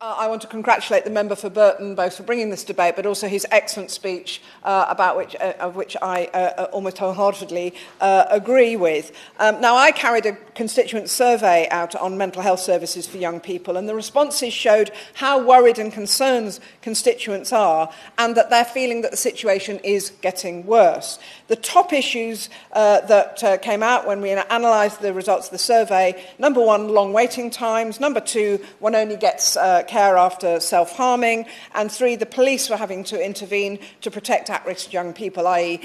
I want to congratulate the member for Burton both for bringing this debate, but also his excellent speech, of which I almost wholeheartedly agree with. Now, I carried a constituent survey out on mental health services for young people, and the responses showed how worried and concerned constituents are, and that they're feeling that the situation is getting worse. The top issues that came out when we analysed the results of the survey: number one, long waiting times; number two, one only gets care after self-harming; and three, the police were having to intervene to protect at-risk young people, i.e.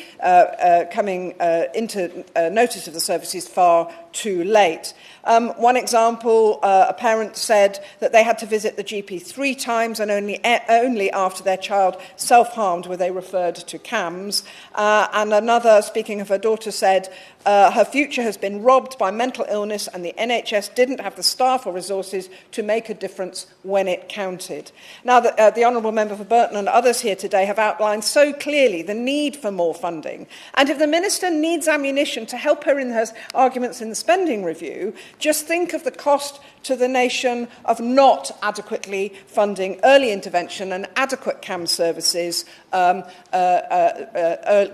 coming into notice of the services far too late. One example, a parent said that they had to visit the GP 3 times, and only after their child self-harmed were they referred to CAMS. And another, speaking of her daughter, said her future has been robbed by mental illness, and the NHS didn't have the staff or resources to make a difference when it counted. Now, the Honourable Member for Burton and others here today have outlined so clearly the need for more funding. And if the Minister needs ammunition to help her in her arguments in the spending review, just think of the cost to the nation of not adequately funding early intervention and adequate CAM services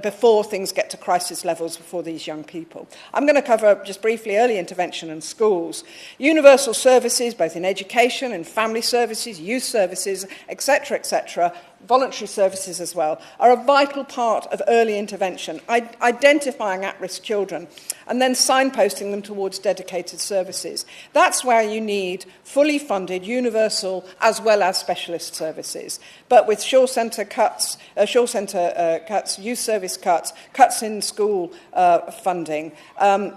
before things get to crisis levels for these young people. I'm going to cover just briefly early intervention and schools. Universal services, both in education and family services, youth services, etc., voluntary services as well, are a vital part of early intervention, identifying at-risk children and then signposting them towards dedicated services. That's where you need fully funded, universal, as well as specialist services. But with Shaw Centre cuts, youth service cuts, cuts in school funding,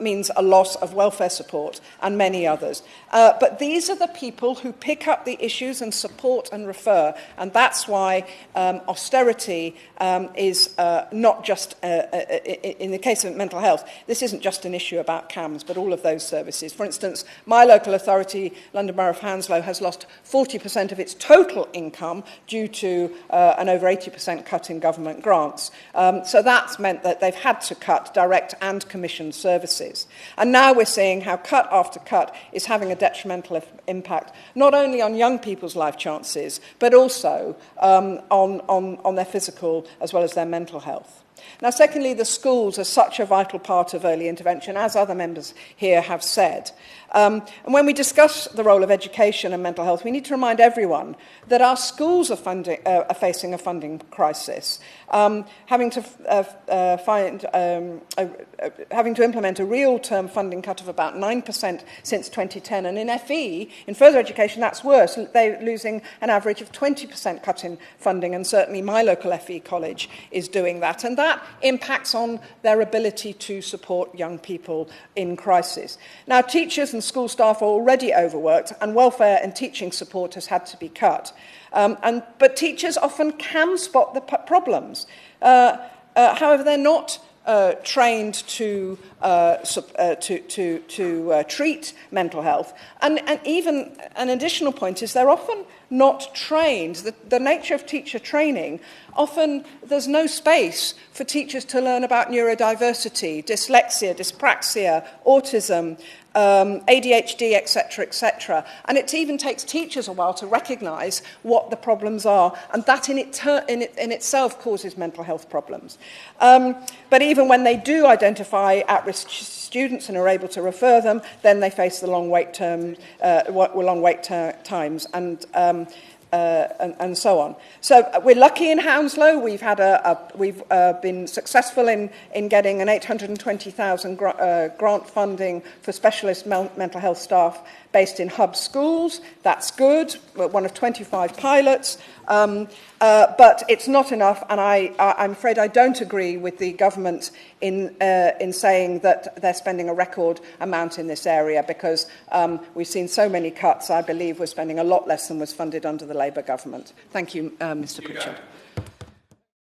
means a loss of welfare support and many others. But these are the people who pick up the issues and support and refer, and that's why austerity is not just, in the case of mental health, this isn't just an issue about CAMS, but all of those services. For instance, my local authority, London Borough of Hounslow, has lost 40% of its total income due to an over 80% cut in government grants. So that's meant that they've had to cut direct and commissioned services. And now we're seeing how cut after cut is having a detrimental impact, not only on young people's life chances, but also on their physical as well as their mental health. Now, secondly, the schools are such a vital part of early intervention, as other members here have said. And when we discuss the role of education and mental health, we need to remind everyone that our schools are facing a funding crisis, having to implement a real-term funding cut of about 9% since 2010. And in FE, in further education, that's worse. They're losing an average of 20% cut in funding, and certainly my local FE college is doing that. And that impacts on their ability to support young people in crisis. Now, teachers and school staff are already overworked, and welfare and teaching support has had to be cut. But teachers often can spot the problems. However, they're not trained to treat mental health. And even an additional point is they're often not trained. The nature of teacher training, often there's no space for teachers to learn about neurodiversity, dyslexia, dyspraxia, autism, ADHD, etc. And it even takes teachers a while to recognise what the problems are, and that in itself causes mental health problems. But even when they do identify at-risk students and are able to refer them, then they face the long wait times and so on. So we're lucky in Hounslow. We've been successful in getting an 820,000 grant funding for specialist mental health staff based in hub schools. That's good. We're one of 25 pilots. But it's not enough, and I'm afraid I don't agree with the government in saying that they're spending a record amount in this area, because we've seen so many cuts. I believe we're spending a lot less than was funded under the Labour government. Thank you, Mr. Pritchard.